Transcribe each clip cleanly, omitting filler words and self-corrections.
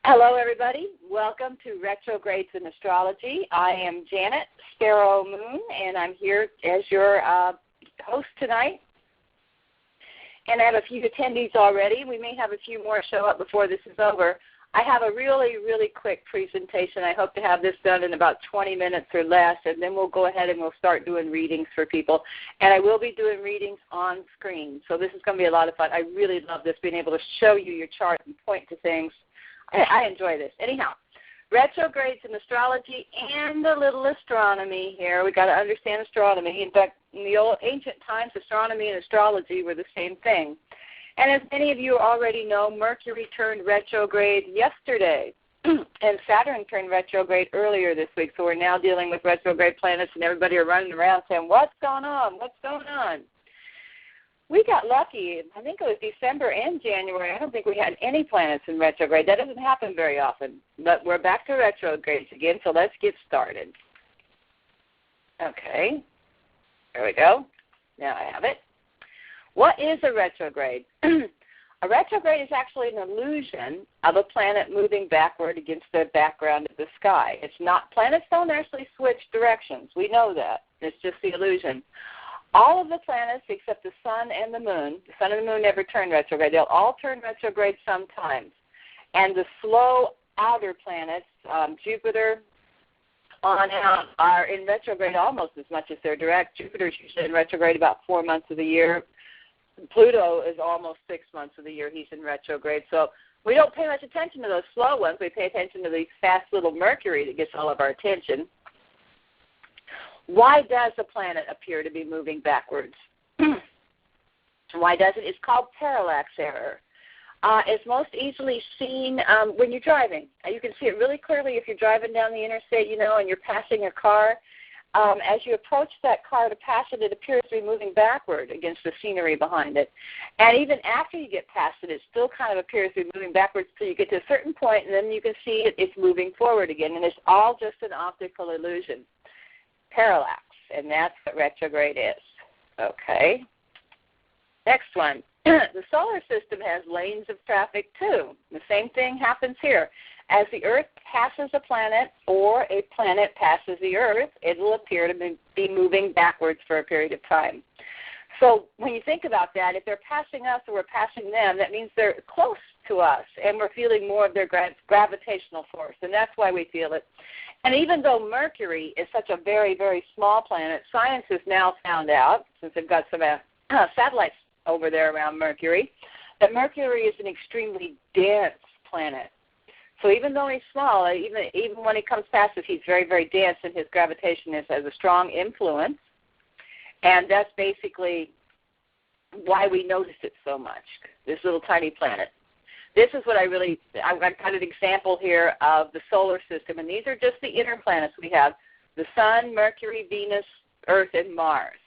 Hello, everybody. Welcome to Retrogrades and Astrology. I am Janet Sparrow Moon, and I'm here as your host tonight. And I have a few attendees already. We may have a few more show up before this is over. I have a really, really quick presentation. I hope to have this done in about 20 minutes or less, and then we'll go ahead and we'll start doing readings for people. And I will be doing readings on screen, so this is going to be a lot of fun. I really love this, being able to show you your chart and point to things. I enjoy this. Anyhow, retrogrades in astrology and a little astronomy here. We've got to understand astronomy. In fact, in the old ancient times, astronomy and astrology were the same thing. And as many of you already know, Mercury turned retrograde yesterday, and Saturn turned retrograde earlier this week. So we're now dealing with retrograde planets, and everybody are running around saying, what's going on? What's going on? We got lucky. I think it was December and January. I don't think we had any planets in retrograde. That doesn't happen very often. But we're back to retrogrades again, so let's get started. Okay. There we go. Now I have it. What is a retrograde? A retrograde is actually an illusion of a planet moving backward against the background of the sky. It's not, planets don't actually switch directions. We know that. It's just the illusion. All of the planets except the Sun and the Moon never turn retrograde. They'll all turn retrograde sometimes. And the slow outer planets, Jupiter on out, are in retrograde almost as much as they're direct. Jupiter's usually in retrograde about 4 months of the year. Pluto is almost 6 months of the year he's in retrograde. So we don't pay much attention to those slow ones. We pay attention to the fast little Mercury that gets all of our attention. Why does a planet appear to be moving backwards? Why does it? It's called parallax error. It's most easily seen when you're driving. You can see it really clearly if you're driving down the interstate, and you're passing a car. As you approach that car to pass it, it appears to be moving backward against the scenery behind it. And even after you get past it, it still kind of appears to be moving backwards until you get to a certain point, and then you can see it's moving forward again. And it's all just an optical illusion. Parallax, and that's what retrograde is. Okay. Next one. The solar system has lanes of traffic too. The same thing happens here. As the Earth passes a planet or a planet passes the Earth, it will appear to be moving backwards for a period of time. So when you think about that, if they're passing us or we're passing them, that means they're close to us, and we're feeling more of their gravitational force, and that's why we feel it. And even though Mercury is such a very, very small planet, science has now found out, since they've got some satellites over there around Mercury, that Mercury is an extremely dense planet. So even though he's small, even when he comes past us, he's very, very dense, and his gravitation has a strong influence. And that's basically why we notice it so much, this little tiny planet. This is what I've got an example here of the solar system, and these are just the inner planets we have, the Sun, Mercury, Venus, Earth, and Mars.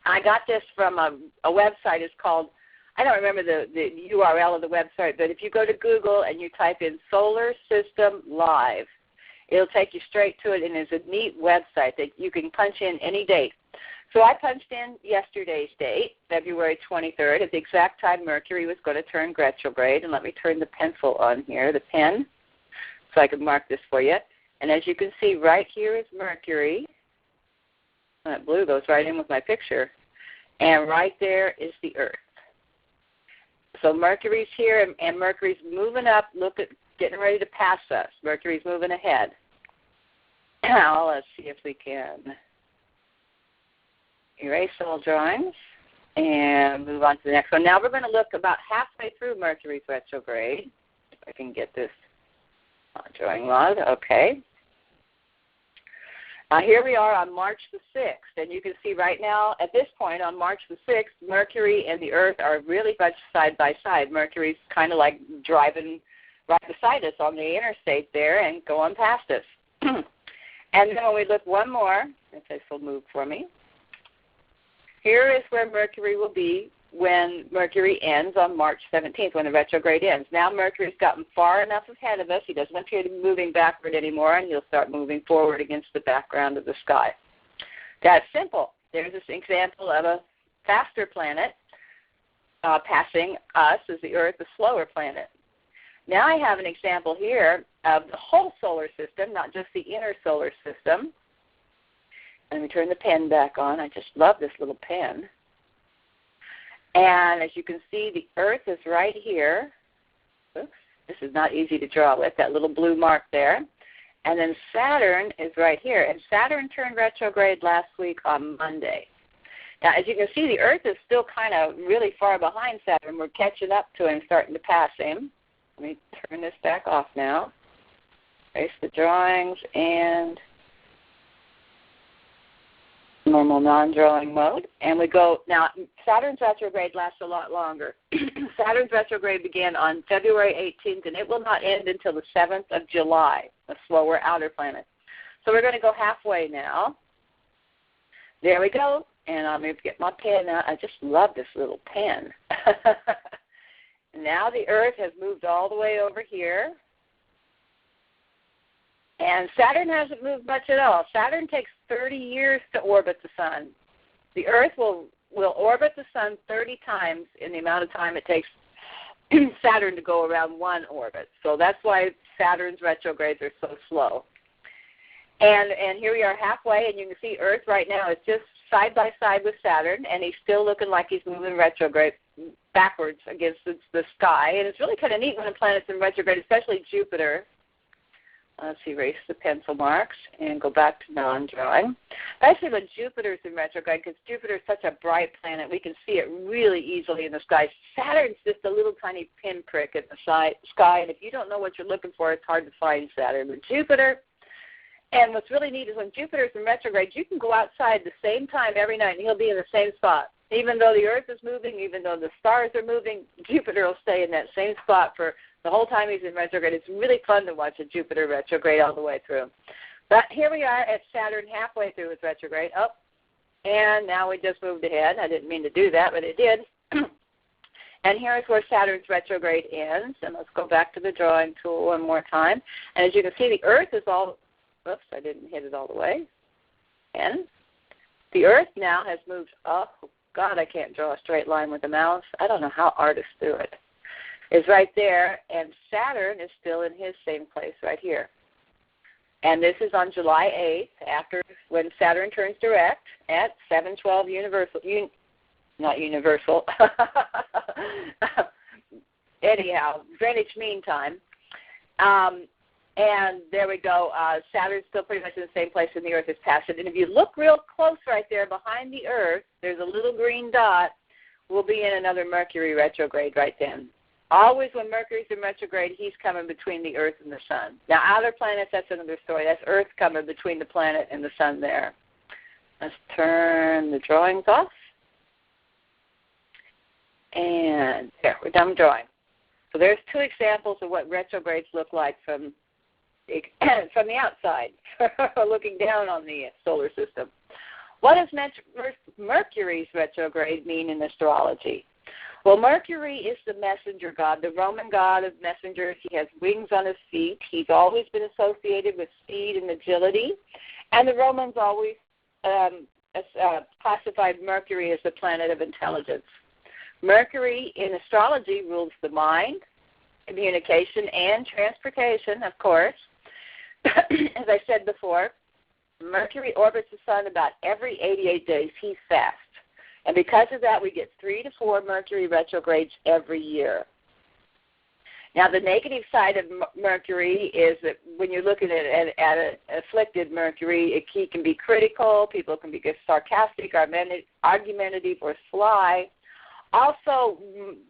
I got this from a website. It's called, I don't remember the URL of the website, but if you go to Google and you type in Solar System Live, it'll take you straight to it, and it's a neat website that you can punch in any date. So I punched in yesterday's date, February 23rd, at the exact time Mercury was going to turn retrograde. And let me turn the pencil on here, the pen, so I can mark this for you. And as you can see, right here is Mercury. That blue goes right in with my picture. And right there is the Earth. So Mercury's here, and Mercury's moving up, getting ready to pass us. Mercury's moving ahead. Now, let's see if we can erase all drawings and move on to the next one. Now we're going to look about halfway through Mercury's retrograde. If I can get this drawing log. Okay. Here we are on March the 6th, and you can see right now, at this point, on March the 6th, Mercury and the Earth are really much side by side. Mercury's kind of like driving right beside us on the interstate there and going past us. And then when we look one more, if this will move for me, here is where Mercury will be when Mercury ends on March 17th, when the retrograde ends. Now Mercury's gotten far enough ahead of us. He doesn't appear to be moving backward anymore, and he'll start moving forward against the background of the sky. That's simple. There's this example of a faster planet passing us as the Earth, a slower planet. Now I have an example here of the whole solar system, not just the inner solar system. Let me turn the pen back on. I just love this little pen. And as you can see, the Earth is right here. Oops, this is not easy to draw with, that little blue mark there. And then Saturn is right here. And Saturn turned retrograde last week on Monday. Now, as you can see, the Earth is still kind of really far behind Saturn. We're catching up to him, starting to pass him. Let me turn this back off now. Erase the drawings and normal non-drawing mode. And we go, now Saturn's retrograde lasts a lot longer. Saturn's retrograde began on February 18th, and it will not end until the 7th of July, a slower outer planet. So we're going to go halfway now. There we go. And I'm going to get my pen out. I just love this little pen. Now the Earth has moved all the way over here. And Saturn hasn't moved much at all. Saturn takes 30 years to orbit the Sun. The Earth will orbit the Sun 30 times in the amount of time it takes Saturn to go around one orbit. So that's why Saturn's retrogrades are so slow. And here we are halfway, and you can see Earth right now is just side by side with Saturn, and he's still looking like he's moving retrograde backwards against the sky. And it's really kind of neat when a planet's in retrograde, especially Jupiter. Let's erase the pencil marks and go back to non-drawing. Especially when Jupiter's in retrograde, because Jupiter is such a bright planet, we can see it really easily in the sky. Saturn's just a little tiny pinprick in the sky, and if you don't know what you're looking for, it's hard to find Saturn. But Jupiter, and what's really neat is when Jupiter's in retrograde, you can go outside the same time every night, and he'll be in the same spot. Even though the Earth is moving, even though the stars are moving, Jupiter will stay in that same spot for the whole time he's in retrograde. It's really fun to watch a Jupiter retrograde all the way through. But here we are at Saturn halfway through his retrograde. Oh, and now we just moved ahead. I didn't mean to do that, but it did. And here's where Saturn's retrograde ends. And let's go back to the drawing tool one more time. And as you can see, the Earth is all, oops, I didn't hit it all the way. And the Earth now has moved up. Oh, God, I can't draw a straight line with a mouse. I don't know how artists do it. Is right there, and Saturn is still in his same place right here. And this is on July 8th, after when Saturn turns direct at 7:12 anyhow, Greenwich Mean Time. And there we go. Saturn's still pretty much in the same place, and the Earth is past it. And if you look real close right there behind the Earth, there's a little green dot. We'll be in another Mercury retrograde right then. Always when Mercury's in retrograde, he's coming between the Earth and the Sun. Now, outer planets, that's another story. That's Earth coming between the planet and the Sun there. Let's turn the drawings off. And there, we're done drawing. So there's two examples of what retrogrades look like from the outside, looking down on the solar system. What does Mercury's retrograde mean in astrology? Well, Mercury is the messenger god, the Roman god of messengers. He has wings on his feet. He's always been associated with speed and agility. And the Romans always classified Mercury as the planet of intelligence. Mercury in astrology rules the mind, communication, and transportation, of course. As I said before, Mercury orbits the Sun about every 88 days. He's fast. And because of that, we get 3 to 4 Mercury retrogrades every year. Now, the negative side of Mercury is that when you're looking at an afflicted Mercury, he can be critical, people can be sarcastic, argumentative, or sly. Also,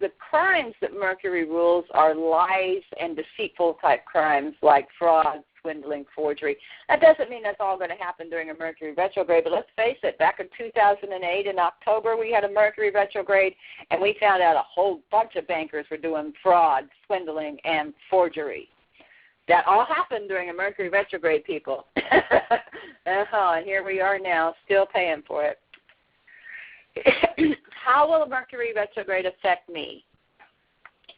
the crimes that Mercury rules are lies and deceitful type crimes like fraud, swindling, forgery. That doesn't mean that's all going to happen during a Mercury retrograde, but let's face it, back in 2008 in October, we had a Mercury retrograde, and we found out a whole bunch of bankers were doing fraud, swindling, and forgery. That all happened during a Mercury retrograde, people. And here we are now, still paying for it. How will a Mercury retrograde affect me?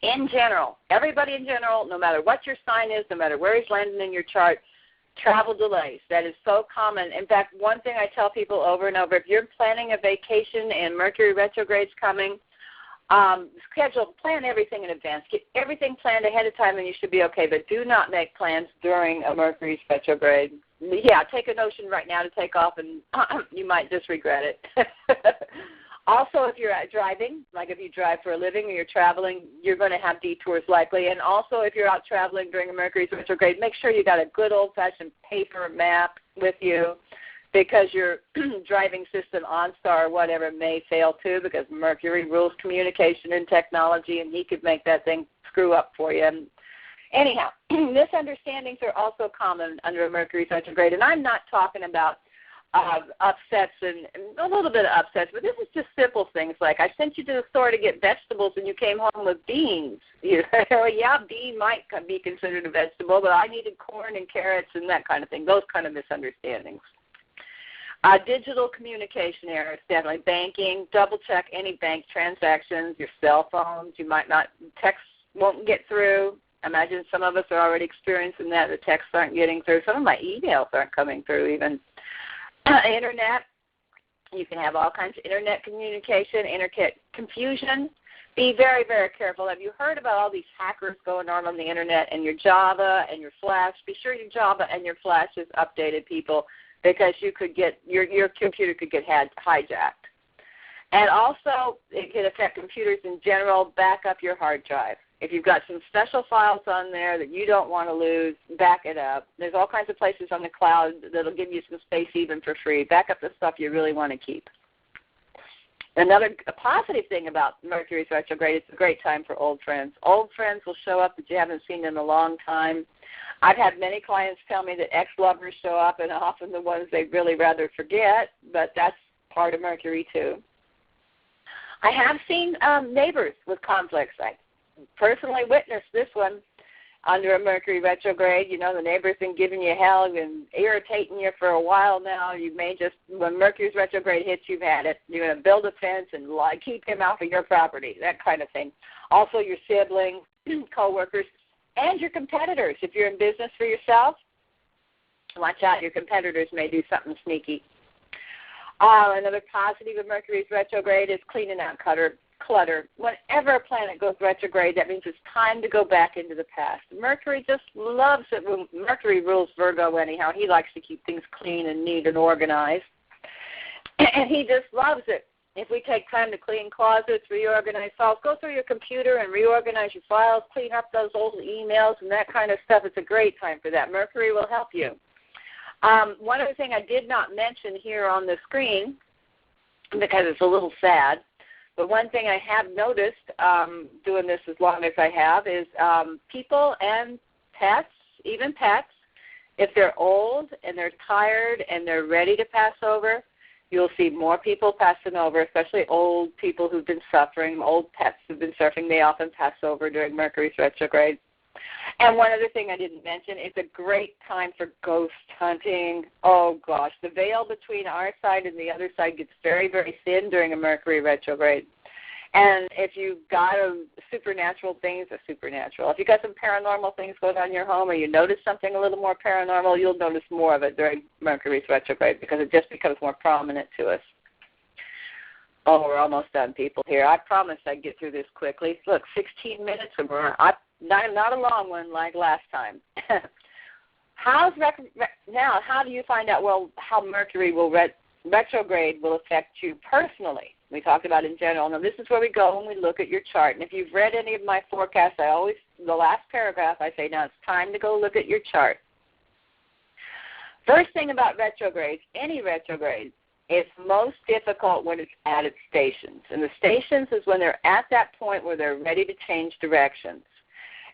In general, everybody in general, no matter what your sign is, no matter where he's landing in your chart, travel delays. That is so common. In fact, one thing I tell people over and over, if you're planning a vacation and Mercury retrograde's coming, Plan everything in advance. Get everything planned ahead of time, and you should be okay. But do not make plans during a Mercury's retrograde. Yeah, take a notion right now to take off, and you might just regret it. Also, if you're out driving, like if you drive for a living or you're traveling, you're going to have detours likely. And also, if you're out traveling during a Mercury's retrograde, make sure you got a good old-fashioned paper map with you, because your driving system, OnStar or whatever, may fail too, because Mercury rules communication and technology, and he could make that thing screw up for you. And anyhow, misunderstandings are also common under a Mercury retrograde, and I'm not talking about upsets and a little bit of upsets, but this is just simple things like I sent you to the store to get vegetables and you came home with beans. Yeah, bean might be considered a vegetable, but I needed corn and carrots and that kind of thing, those kind of misunderstandings. Digital communication errors, definitely. Banking, double-check any bank transactions, your cell phones. You might not, texts won't get through. Imagine some of us are already experiencing that. The texts aren't getting through. Some of my emails aren't coming through even. Internet, you can have all kinds of Internet communication, Internet confusion. Be very, very careful. Have you heard about all these hackers going on the Internet and your Java and your Flash? Be sure your Java and your Flash is updated, people, because you could get your computer could get hijacked. And also, it can affect computers in general. Back up your hard drive. If you've got some special files on there that you don't want to lose, back it up. There's all kinds of places on the cloud that will give you some space even for free. Back up the stuff you really want to keep. A positive thing about Mercury's retrograde, it's a great time for old friends. Old friends will show up that you haven't seen in a long time. I've had many clients tell me that ex-lovers show up, and often the ones they'd really rather forget, but that's part of Mercury too. I have seen neighbors with conflicts. I personally witnessed this one under a Mercury retrograde. You know, the neighbor's been giving you hell and irritating you for a while now. You may just, when Mercury's retrograde hits, you've had it. You're going to build a fence and keep him off of your property, that kind of thing. Also your siblings, co-workers, and your competitors. If you're in business for yourself, watch out. Your competitors may do something sneaky. Another positive of Mercury's retrograde is cleaning out clutter. Whenever a planet goes retrograde, that means it's time to go back into the past. Mercury just loves it. Mercury rules Virgo anyhow. He likes to keep things clean and neat and organized. And he just loves it. If we take time to clean closets, reorganize files, go through your computer and reorganize your files, clean up those old emails and that kind of stuff, it's a great time for that. Mercury will help you. One other thing I did not mention here on the screen, because it's a little sad, but one thing I have noticed doing this as long as I have is people and pets, even pets, if they're old and they're tired and they're ready to pass over, you'll see more people passing over, especially old people who've been suffering, old pets who've been suffering. They often pass over during Mercury's retrograde. And one other thing I didn't mention, it's a great time for ghost hunting. Oh, gosh, the veil between our side and the other side gets very, very thin during a Mercury retrograde. And if you've got supernatural things, if you've got some paranormal things going on in your home or you notice something a little more paranormal, you'll notice more of it during Mercury's retrograde because it just becomes more prominent to us. Oh, we're almost done, people, here. I promised I'd get through this quickly. Look, 16 minutes and we're not a long one like last time. Now, how do you find out, how Mercury will retrograde will affect you personally? We talked about in general. Now, this is where we go when we look at your chart. And if you've read any of my forecasts, the last paragraph, I say, now it's time to go look at your chart. First thing about retrogrades, any retrograde, it's most difficult when it's at its stations. And the stations is when they're at that point where they're ready to change directions.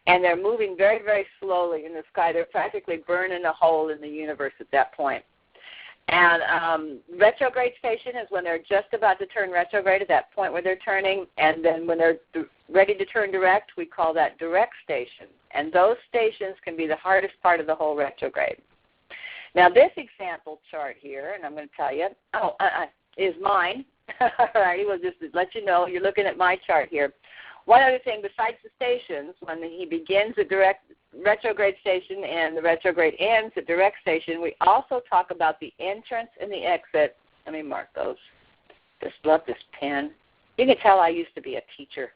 And they're moving very, very slowly in the sky. They're practically burning a hole in the universe at that point. And retrograde station is when they're just about to turn retrograde at that point where they're turning. And then when they're ready to turn direct, we call that direct station. And those stations can be the hardest part of the whole retrograde. Now, this example chart here, and I'm going to tell you, is mine. All righty, we'll just let you know you're looking at my chart here. One other thing, besides the stations, when he begins at direct retrograde station and the retrograde ends at direct station, we also talk about the entrance and the exit. Let me mark those. Just love this pen. You can tell I used to be a teacher.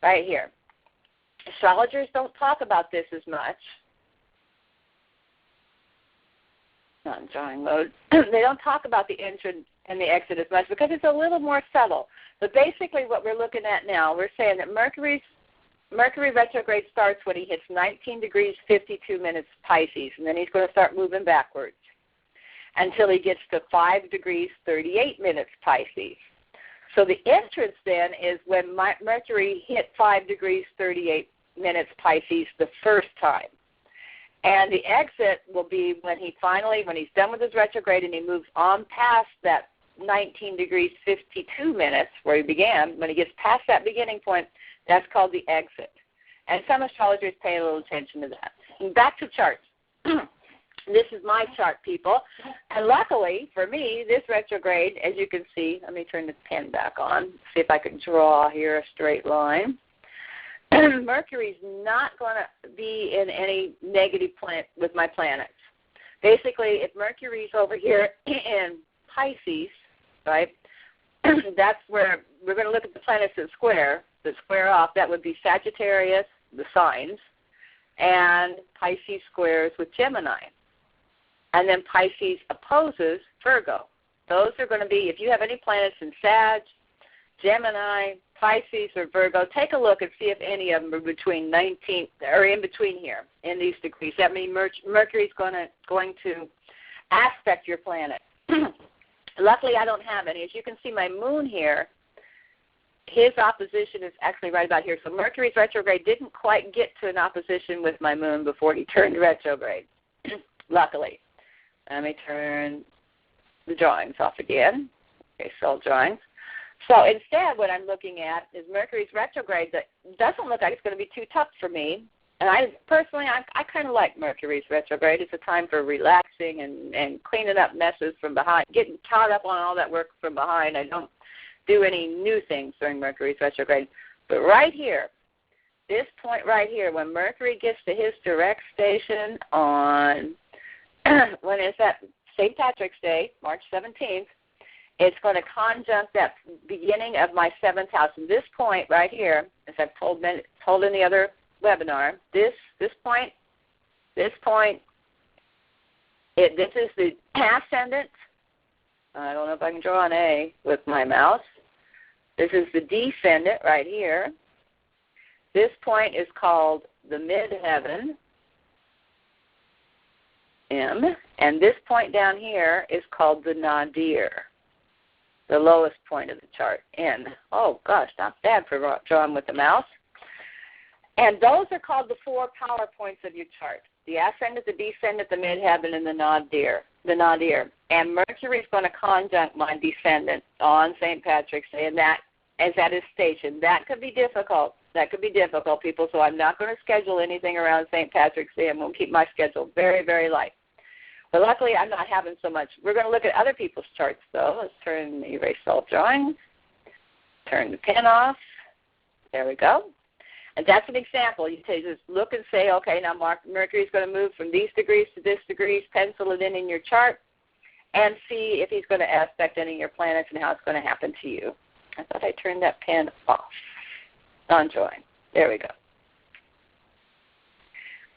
Right here. Astrologers don't talk about this as much. Not in drawing mode. They don't talk about the entrance and the exit as much because it's a little more subtle. But basically what we're looking at now, we're saying that Mercury retrograde starts when he hits 19 degrees 52 minutes Pisces, and then he's going to start moving backwards until he gets to 5 degrees 38 minutes Pisces. So the entrance then is when Mercury hit 5 degrees 38 minutes Pisces the first time. And the exit will be when he's done with his retrograde and he moves on past that 19 degrees 52 minutes where he began. When he gets past that beginning point, that's called the exit. And some astrologers pay a little attention to that. And back to charts. This is my chart, people. And luckily for me, this retrograde, as you can see, let me turn the pen back on, see if I can draw here a straight line. Mercury's not going to be in any negative planet with my planets. Basically, if Mercury's over here in Pisces, right, that's where we're going to look at the planets that square off. That would be Sagittarius, the signs, and Pisces squares with Gemini. And then Pisces opposes Virgo. Those are going to be, if you have any planets in Sag, Gemini, Pisces, or Virgo, take a look and see if any of them are between 19 or in between here in these degrees. That means Mercury's going to aspect your planet. Luckily, I don't have any. As you can see, my moon here, his opposition is actually right about here. So Mercury's retrograde didn't quite get to an opposition with my moon before he turned retrograde, luckily. Let me turn the drawings off again. Okay, so drawings. So instead what I'm looking at is Mercury's retrograde that doesn't look like it's going to be too tough for me. And I kind of like Mercury's retrograde. It's a time for relaxing and cleaning up messes from behind, getting caught up on all that work from behind. I don't do any new things during Mercury's retrograde. But right here, this point right here, when Mercury gets to his direct station on, when is that? St. Patrick's Day, March 17th, it's going to conjunct that beginning of my 7th house. And this point right here, as I've told in the other webinar, this point, this is the ascendant. I don't know if I can draw an A with my mouse. This is the descendant right here. This point is called the midheaven, M, and this point down here is called the nadir, the lowest point of the chart, N. Oh, gosh, not bad for drawing with the mouse. And those are called the 4 power points of your chart: the ascendant, the descendant, the midheaven, and the nadir. And Mercury is going to conjunct my descendant on St. Patrick's Day, and that is at his station. That could be difficult. People, so I'm not going to schedule anything around St. Patrick's Day. I'm going to keep my schedule very, very light. But luckily, I'm not having so much. We're going to look at other people's charts, though. Let's erase all drawings. Turn the pen off. There we go. And that's an example. You just look and say, okay, now Mercury's going to move from these degrees to this degrees. Pencil it in your chart and see if he's going to aspect any of your planets and how it's going to happen to you. I thought I turned that pen off. On drawing. There we go.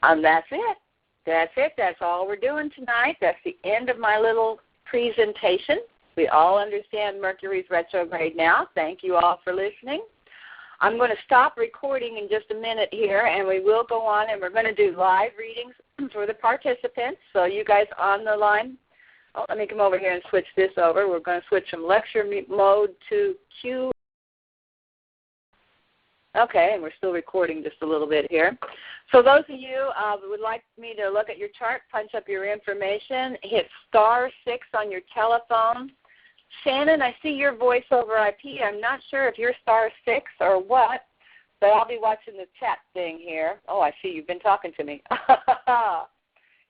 And that's it. That's all we're doing tonight. That's the end of my little presentation. We all understand Mercury's retrograde now. Thank you all for listening. I'm going to stop recording in just a minute here, and we will go on, and we're going to do live readings for the participants. So you guys on the line, let me come over here and switch this over. We're going to switch from lecture mode to Q. Okay, and we're still recording just a little bit here. So those of you who would like me to look at your chart, punch up your information, hit *6 on your telephone. Shannon, I see your voice over IP. I'm not sure if you're *6 or what, but I'll be watching the chat thing here. Oh, I see you've been talking to me.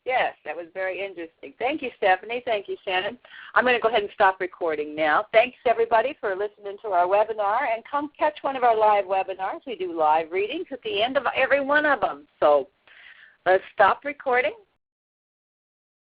Yes, that was very interesting. Thank you, Stephanie. Thank you, Shannon. I'm going to go ahead and stop recording now. Thanks, everybody, for listening to our webinar, and come catch one of our live webinars. We do live readings at the end of every one of them. So let's stop recording.